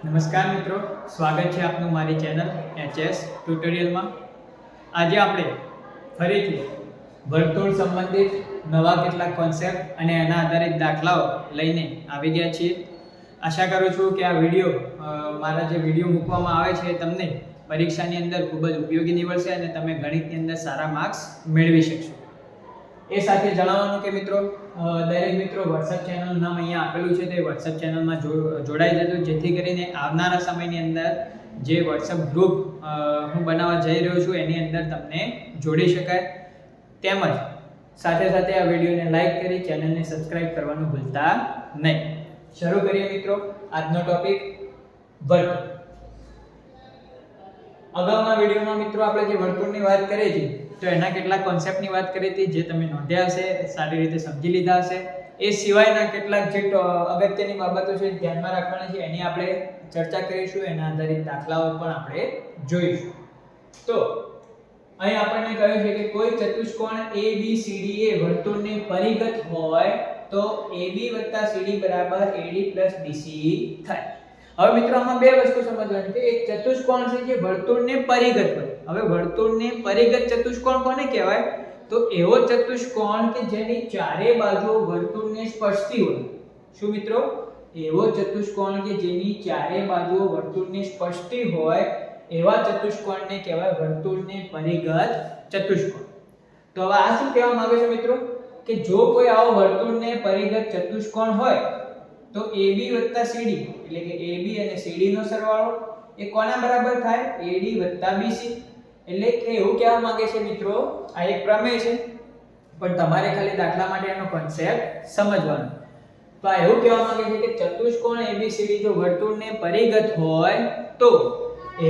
નમસ્કાર મિત્રો, સ્વાગત છે આપનું મારી ચેનલ એચએસ ટ્યુટોરિયલમાં। આજે આપણે ફરીથી વર્તુળ સંબંધિત નવા કેટલાક કોન્સેપ્ટ અને એના આધારિત દાખલાઓ લઈને આવી ગયા છીએ। આશા કરું છું કે આ વિડીયો મારા જે વિડીયો મૂકવામાં આવે છે તમને પરીક્ષાની અંદર ખૂબ જ ઉપયોગી નીવડશે અને તમે ગણિતની અંદર સારા માર્ક્સ મેળવી શકશો। એ સાથે જણાવવાનું કે મિત્રો દરેક મિત્રો WhatsApp ચેનલનું નામ અહીંયા આપેલું છે, તે WhatsApp ચેનલમાં જોડાઈ જજો, જેથી કરીને આવનારા સમયની અંદર જે WhatsApp ગ્રુપ હું બનાવવા જઈ રહ્યો છું એની અંદર તમને જોડી શકાય। તેમજ સાથે સાથે આ વિડીયોને લાઈક કરી ચેનલને સબસ્ક્રાઇબ કરવાનું ભૂલતા નહીં। શરૂ કરીએ મિત્રો આજનો ટોપિક વર્તુળ। અગાઉના વિડીયોમાં મિત્રો આપણે જે વર્તુળની વાત કરી હતી તો એના કેટલાક કોન્સેપ્ટની વાત કરી હતી જે તમે નોંધ્યા હશે, સારી રીતે સમજી લીધા હશે। એ સિવાયના કેટલાક જે અગત્યની બાબતો છે ધ્યાનમાં રાખવાની છે એની આપણે ચર્ચા કરીશું, એના આધારિત દાખલાઓ પણ આપણે જોઈશું। તો અહીં આપણને કહ્યું છે કે કોઈ ચતુષ્કોણ ABCD એ વર્તુળની પરિઘટ હોય તો AB + CD = AD + BC થાય। હવે મિત્રો આમાં બે વસ્તુ સમજવાની છે। એક ચતુષ્કોણ છે જે વર્તુળને પરિઘટ હોય। હવે વર્તુળને પરિઘટ ચતુષ્કોણ કોને કહેવાય? તો એવો ચતુષ્કોણ કે જેની ચારે બાજુઓ વર્તુળને સ્પર્શતી હોય। શું મિત્રો? એવો ચતુષ્કોણ કે જેની ચારે બાજુઓ વર્તુળને સ્પર્શતી હોય એવા ચતુષ્કોણને કહેવાય વર્તુળને પરિઘટ ચતુષ્કોણ। તો હવે આ શું કહેવા માંગે છે મિત્રો કે જો કોઈ આવો વર્તુળને પરિઘટ ચતુષ્કોણ હોય તો AB + CD એટલે કે AB અને CD નો સરવાળો એ કોના બરાબર થાય? AD + BC। એટલે કે એવું કહેવા માંગે છે મિત્રો, આ એક પ્રમેય છે પણ તમારે ખાલી દાખલા માટે એનો કોન્સેપ્ટ સમજવાનો। તો આ એવું કહેવા માંગે છે કે ચતુષ્કોણ ABCD જો વર્તુળને પરિઘટ હોય તો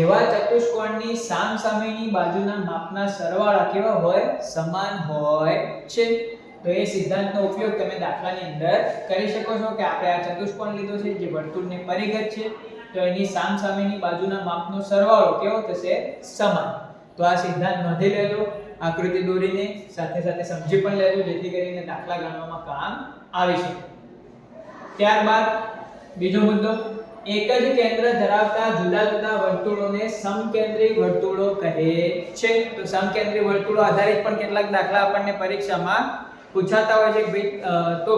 એવા ચતુષ્કોણની સામસામેની બાજુના માપના સરવાળા કેવા હોય? સમાન હોય છે। તો એ સિદ્ધાંતનો ઉપયોગ તમે દાખલાની અંદર કરી શકો છો કે આપણે આ ચતુષ્કોણ લીધો છે જે વર્તુળને પરિઘટ છે, તો એની સામસામેની બાજુના માપનો સરવાળો કેવો થશે? સમાન। તો આ સિદ્ધાંત નોંધી લેજો, આકૃતિ દોરીને સાથે સાથે સમજી પણ લેજો, જેથી કરીને દાખલા ગણવામાં કામ આવી શકે। ત્યારબાદ બીજો મુદ્દો, એક જ કેન્દ્ર ધરાવતા જુદા જુદા વર્તુળોને સમકેન્દ્રી વર્તુળો કહે છે। તો સમકેન્દ્રી વર્તુળો આધારિત પણ કેટલાક દાખલા આપણને પરીક્ષામાં પૂછાતા હોય છે। ભાઈ તો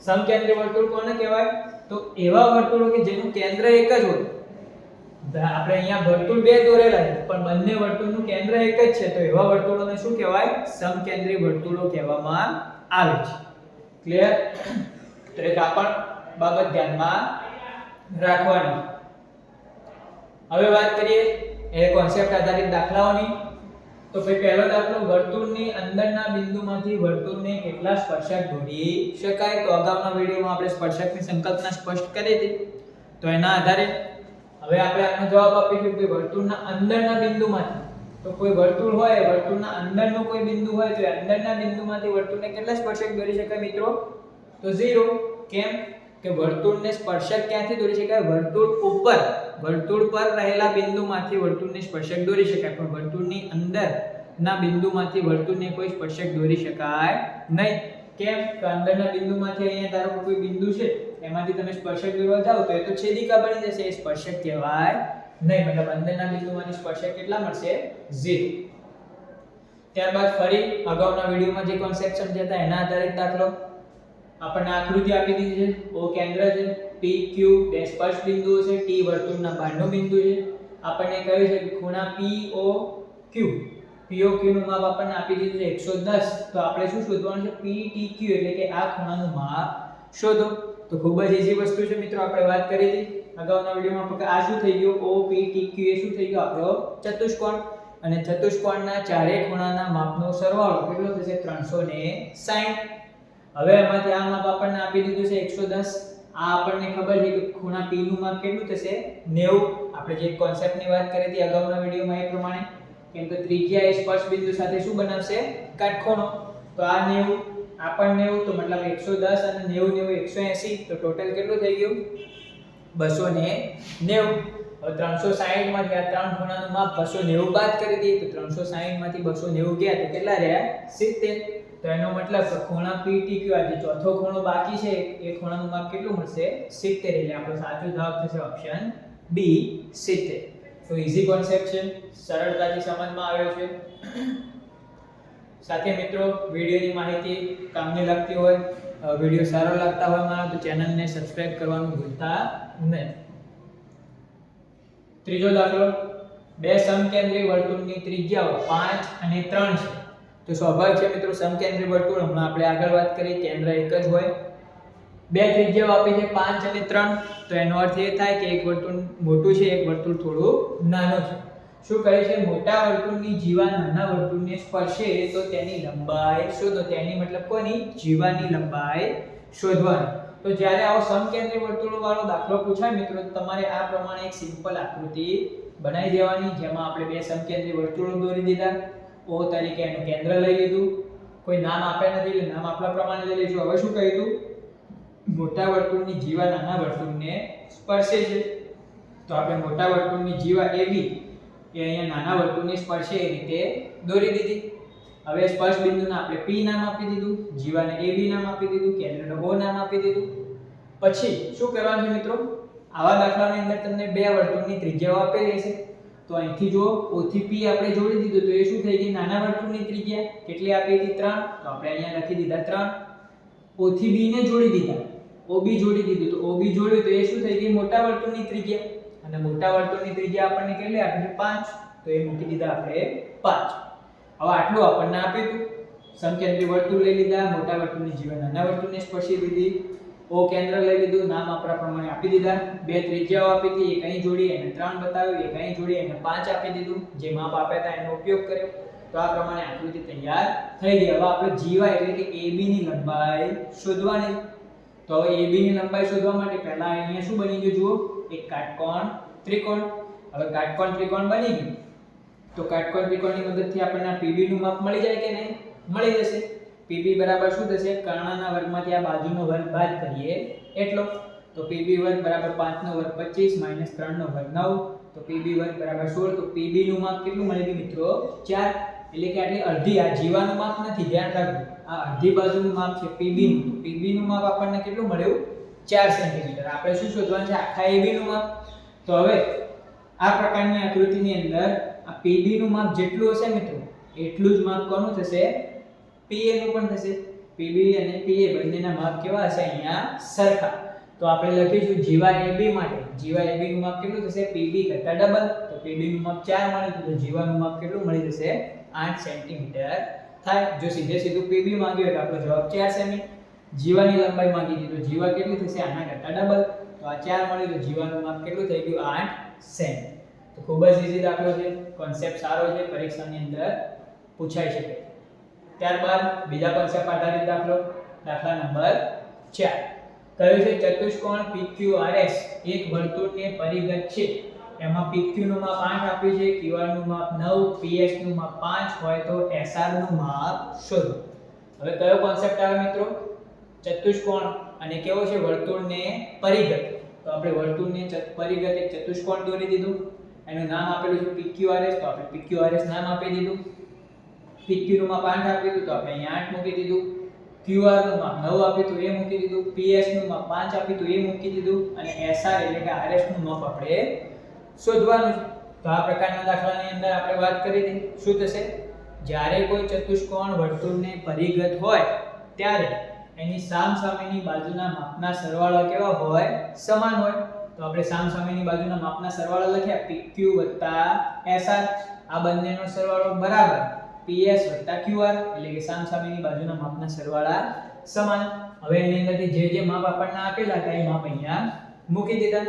સમકેન્દ્રી વર્તુળ કોને કહેવાય? તો એવા વર્તુળો કે જેનું કેન્દ્ર એક જ હોય। આપણે અહીંયા વર્તુળ બે દોરેલા છે પણ બંને વર્તુળનું કેન્દ્ર એક જ છે, તો એવા વર્તુળોને શું કહેવાય? સમકેન્દ્રી વર્તુળો કહેવામાં આવે છે। ક્લિયર? તો એક આ પણ બાબત ધ્યાનમાં રાખવાની। હવે વાત કરીએ એ કોન્સેપ્ટ આધારિત દાખલાઓની। તો ભાઈ પહેલો દાખલો, વર્તુળની અંદરના બિંદુમાંથી વર્તુળને કેટલા સ્પર્શક દોરી શકાય? તો અગાઉના વિડિયોમાં આપણે સ્પર્શકની સંકલ્પના સ્પષ્ટ કરી હતી, તો એના આધારે હવે આપણે આનો જવાબ આપીશું કે વર્તુળના અંદરના બિંદુમાંથી, તો કોઈ વર્તુળ હોય, વર્તુળના અંદરનો કોઈ બિંદુ હોય તો અંદરના બિંદુમાંથી વર્તુળને કેટલા સ્પર્શક દોરી શકાય મિત્રો? તો 0। કેમ કે વર્તુળને સ્પર્શક ક્યાંથી દોરી શકાય? વર્તુળ પર રહેલા બિંદુમાંથી વર્તુળને સ્પર્શક દોરી શકાય, પણ વર્તુળની અંદરના બિંદુમાંથી વર્તુળને કોઈ સ્પર્શક દોરી શકાય નહીં। કેમ કે અંદરના બિંદુમાંથી અહીંયા ધારો કોઈ બિંદુ છે એમાંથી તમે સ્પર્શક દોરવા જાવ તો એ તો છેદિકા બની જશે, એ સ્પર્શક કહેવાય નહીં। મતલબ અંદરના બિંદુમાંથી સ્પર્શક કેટલા મળશે? 0। ત્યારબાદ ફરી અગાઉના વિડિયોમાં જે કોન્સેપ્ટ સમજ્યા હતા એના આધારિત દાખલો, આપણને આકૃતિ આપી દીધી છે। O કેન્દ્ર છે, P Q બે સ્પર્શ બિંદુઓ છે, T વર્તુળના બહારનો બિંદુ છે। આપણને કહ્યું છે કે ખૂણા POQ નું માપ આપણને આપી દીધું છે 110। તો આપણે શું શોધવાનું છે? PTQ એટલે કે આ ખૂણાનું માપ શોધો। તો ખૂબ જ ઈઝી વસ્તુ છે મિત્રો, આપણે વાત કરી હતી અગાઉના વિડિયોમાં કે આ શું થઈ ગયું? OPTQ એ શું થઈ ગયું? આપણો ચતુષ્કોણ, અને ચતુષ્કોણના ચારે ખૂણાના માપનો સરવાળો કેટલો થશે? 360। હવે એમાંથી આ માપ આપણને આપી દીધું છે 110। આ આપણને ખબર છે કે ખૂણા P નું માપ કેટલું થશે? 90। આપણે જે કોન્સેપ્ટની વાત કરી હતી અગાઉના વિડિયોમાં એ પ્રમાણે, કેમ કે ત્રિજ્યા એ સ્પર્શ બિંદુ સાથે શું બનાવશે? કાટખૂણો। તો આ 90, આ પણ 90, તો મતલબ 110 અને 90 180, તો ટોટલ કેટલું થઈ ગયું? 290। હવે 360 માંથી આ ત્રણ ખૂણાનું માપ 290 બાદ કરી દઈએ તો 360 માંથી 290 ગયા તો કેટલા રહ્યા? 70। તો એનો મતલબ ખૂણા PTQ આ જે ચોથો ખૂણો બાકી છે એ ખૂણાનું માપ કેટલું મળશે? 70। એટલે આપણો સાચો જવાબ થશે ઓપ્શન બી 70. તો ઈઝી કોન્સેપ્ટ છે, સરળતાથી સમજમાં આવ્યો છે. સાથે મિત્રો વિડીયોની માહિતી કામની લાગતી હોય, વિડીયો સારો લાગતા હોય મારા, તો ચેનલને સબસ્ક્રાઇબ કરવાનું ભૂલતા નહીં. ત્રીજો દાખલો, બે સમકેન્દ્રી વર્તુળની ત્રિજ્યાઓ 5 અને 3 છે. તો સ્વાભાવિક છે મિત્રો, સમકેન્દ્રી વર્તુળ હમણાં આપણે આગળ વાત કરી કેન્દ્ર એક જ હોય. બે ત્રિજ્યાઓ આપી છે 5 અને 3. તો એનો અર્થ એ થાય કે એક વર્તુળ મોટું છે, એક વર્તુળ થોડું નાનું છે. શું કહે છે? મોટા વર્તુળની જીવા નાના વર્તુળને સ્પર્શે તો તેની લંબાઈ શોધો. તેની મતલબ કોની? જીવાની લંબાઈ શોધવાની. તો જ્યારે આવો સમકેન્દ્રી વર્તુળો વાળો દાખલો પૂછાય મિત્રો, તો તમારે આ પ્રમાણે એક સિમ્પલ આકૃતિ બનાવી દેવાની, જેમાં આપણે બે સમકેન્દ્રી વર્તુળો દોરી દીધા. O તરીકે એનું કેન્દ્ર લઈ લીધું, કોઈ નામ આપ્યા નથી એટલે નામ આપણા પ્રમાણે લઈ લઈશું. હવે શું કહ્યું? મોટા વર્તુળની જીવા નાના વર્તુળને સ્પર્શે છે, તો આપણે મોટા વર્તુળની જીવા AB એ અહીંયા નાના વર્તુળને સ્પર્શે એ રીતે દોરી દીધી. હવે સ્પર્શ બિંદુને આપણે P નામ આપી દીધું, જીવાને AB નામ આપી દીધું, કેન્દ્રને O નામ આપી દીધું. પછી શું કરવાનું છે મિત્રો? આવા દાખલાની અંદર તમને બે વર્તુળની ત્રિજ્યાઓ આપેલી હશે, તો અહીંથી જો O થી P આપણે જોડી દીધું તો એ શું થઈ ગઈ? નાના વર્તુળની ત્રિજ્યા. કેટલી આપી હતી? 3. તો આપણે અહીંયા લખી દીધા 3. O થી B ને જોડી દીધા, OB જોડી દીધું, તો OB જોડ્યું તો એ શું થઈ ગઈ? મોટા વર્તુળની ત્રિજ્યા. અને મોટા વર્તુળની ત્રિજ્યા આપણને કેટલી આપી? 5. તો એ મૂકી દીધા આપણે 5. હવે આટલું આપણને આપ્યું હતું. સમકેન્દ્રી વર્તુળ લઈ લીધા, મોટા વર્તુળની જીવા નાના વર્તુળને સ્પર્શી દીધી, O કેન્દ્ર લઈ લીધું, નામ આપણા પ્રમાણે આપી દીધા. બે ત્રિજ્યાઓ આપી હતી, એક અહીં જોડી એને 3 બતાવ્યું, એક અહીં જોડી એને 5 આપી દીધું. જે માપ આપ્યા હતા એનો ઉપયોગ કર્યો, તો આ પ્રમાણે આકૃતિ તૈયાર થઈ ગઈ. હવે આપણે જીવા એટલે કે AB ની લંબાઈ શોધવાની. તો હવે AB ની લંબાઈ શોધવા માટે પહેલા અહીંયા શું બની ગયું જુઓ? એક કાટકોણ ત્રિકોણ. હવે કાટકોણ ત્રિકોણ બની ગયું, તો કાટકોણ ત્રિકોણની મદદથી આપણને PB નું માપ મળી જાય કે નહીં? મળી જશે. PB બરાબર શું થશે? કર્ણના વર્ગમાંથી આ બાજુનો વર્ગ બાદ કરીએ એટલો. તો PB વર્ગ બરાબર 5 નો વર્ગ 25 - 3 નો વર્ગ 9. તો PB વર્ગ બરાબર 16. તો PB નું માપ કેટલું મળી ગયું મિત્રો? 4. એટલે કે આટલી અડધી, આ જીવાનું માપ નથી, ધ્યાન રાખજો. આ અડધી બાજુનું માપ છે PB નું. તો PB નું માપ આપણને કેટલું મળ્યું? 4 સેન્ટીમીટર. આપણે શું શોધવાનું છે? આખા AB નું માપ. તો હવે આ પ્રકારની આકૃતિની અંદર આ PB નું માપ જેટલું હશે મિત્રો, એટલું જ માપ કોનું થશે? PA નું પણ થશે. PB અને PA બંનેના માપ કેવા હશે? અહીંયા સરખા. તો આપણે લખીશું જીવા AB માટે, જીવા AB નું માપ કેટલું થશે? PB કરતા ડબલ. તો PB નું માપ 4 મળ્યું, તો જીવાનું માપ કેટલું મળી જશે? 8 સેન્ટીમીટર થાય. જો સીધે સીધું PB માંગ્યું એટલે આપણો જવાબ 4 સેમી. જીવાની લંબાઈ માંગી હતી, તો જીવા કેટલી થશે? આના કરતા ડબલ. તો આ 4 મળ્યું, તો જીવાનું માપ કેટલું થઈ ગયું? 8 સેમી. તો ખૂબ જ ઈઝી દાખલો છે, કોન્સેપ્ટ સારો છે, પરીક્ષાની અંદર પૂછાઈ શકે. ત્યારબાદ બીજા કોન્સેપ્ટ આધારિત દાખલો, દાખલા નંબર 4. કહ્યું છે ચતુષ્કોણ PQRS એક વર્તુળને પરિઘટ છે. એમાં PQ નું માપ 8 આપ્યું છે, QR નું માપ 9, PS નું માપ 5 હોય તો SR નું માપ શોધો. હવે કયો કોન્સેપ્ટ આવે મિત્રો? ચતુષ્કોણ અને કેવો છે? વર્તુળને પરિઘટ. તો આપણે વર્તુળને પરિઘટ એક ચતુષ્કોણ દોરી દીધું, એનું નામ આપેલું છે PQRS. તો આપણે PQRS નામ આપી દીધું. PQ નું માપ 8 આપ્યું હતું, તો આપણે અહીંયા 8 મૂકી દીધું. QR નું માપ 9 આપ્યું હતું, એ મૂકી દીધું. PS નું માપ 5 આપ્યું હતું, એ મૂકી દીધું. અને SR એટલે કે RS નું માપ આપણે શોધવાનું છે. તો આ પ્રકારના દાખલાની અંદર આપણે વાત કરી હતી. શું થશે? જ્યારે કોઈ ચતુષ્કોણ વર્તુળને પરિઘટ હોય ત્યારે એની સામસામેની બાજુના માપના સરવાળા કેવા હોય? સમાન હોય. તો આપણે સામસામેની બાજુના માપના સરવાળા લખ્યા PQ + SR. આ બંનેનો સરવાળો બરાબર PS + QR, એટલે કે સામસામેની બાજુના માપના સરવાળા સમાન. હવે એની અંદરથી જે માપ આપણને આપેલા હતા એ માપ અહીંયા મૂકી દીધા.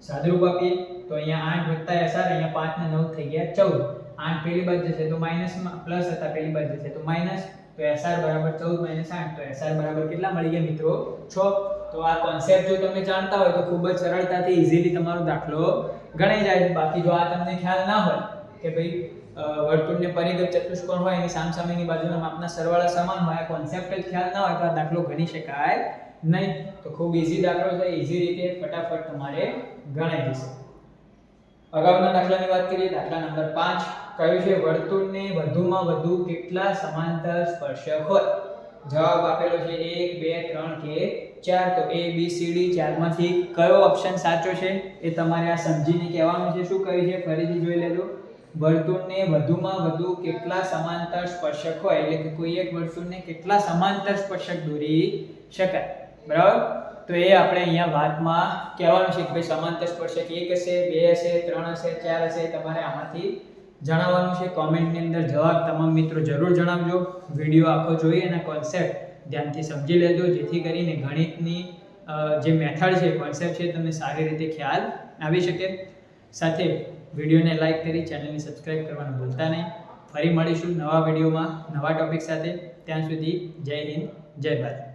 સાદુરૂપ આપીએ તો અહીંયા 8 + SR, અહીંયા 5 ને 9 થઈ ગયા 14. 8 પેલી બાજુ જશે તો માઈનસમાં, પ્લસ હતા પેલી બાજુ જશે તો માઈનસ. તો SR બરાબર 14 - 8. તો SR બરાબર કેટલા મળી ગયા મિત્રો? 6. તો આ કોન્સેપ્ટ જો તમે જાણતા હોય તો ખૂબ જ સરળતાથી ઈઝીલી તમારો દાખલો ગણાઈ જાય. બાકી જો આ તમને ખ્યાલ ના હોય કે ભાઈ વર્તુળને પરિઘટ ચતુષ્કોણ હોય એની સામસામેની બાજુના માપના સરવાળા સમાન હોય, આ કોન્સેપ્ટ જ ખ્યાલ ના હોય તો આ દાખલો ગણી શકાય નહીં. તો ખૂબ ઈઝી દાખલો છે, ઈઝી રીતે ફટાફટ તમારે ગણાઈ જશે. અગાઉના દાખલાની વાત કરીએ, દાખલા નંબર 5. કહ્યું છે વર્તુળને વધુમાં વધુ કેટલા સમાંતર સ્પર્શક હોય? જવાબ આપેલો છે 1, 2, 3 કે 4 તો A B C D ચારમાંથી કયો ઓપ્શન સાચો છે એ તમારે આ સમજીને કહેવાનું છે. શું કહ્યું છે ફરીથી જોઈ લેજો. વર્તુળને વધુમાં વધુ કેટલા સમાંતર સ્પર્શક હોય એટલે કે કોઈ એક વર્તુળને કેટલા સમાંતર સ્પર્શક દોરી શકાય. બરાબર, તો એ આપણે અહીંયા વાતમાં કહેવાનું છે કે ભાઈ સમાંતર સ્પર્શક 1 હશે, 2 હશે, 3 હશે, 4 હશે. તમારે આમાંથી જણાવવાનું છે. કોમેન્ટની અંદર જવાબ તમામ મિત્રો જરૂર જણાવજો. વિડિયો આખો જોઈ અને કોન્સેપ્ટ ધ્યાનથી સમજી લેજો, જેથી કરીને ગણિતની જે મેથડ છે, કોન્સેપ્ટ છે, તમને સારી રીતે ખ્યાલ આવી શકે. સાથે વિડીયોને લાઈક કરી ચેનલને સબસ્ક્રાઇબ કરવાનું ભૂલતા નહીં. ફરી મળીશું નવા વિડીયોમાં નવા ટોપિક સાથે. ત્યાં સુધી જય હિન્દ, જય ભારત.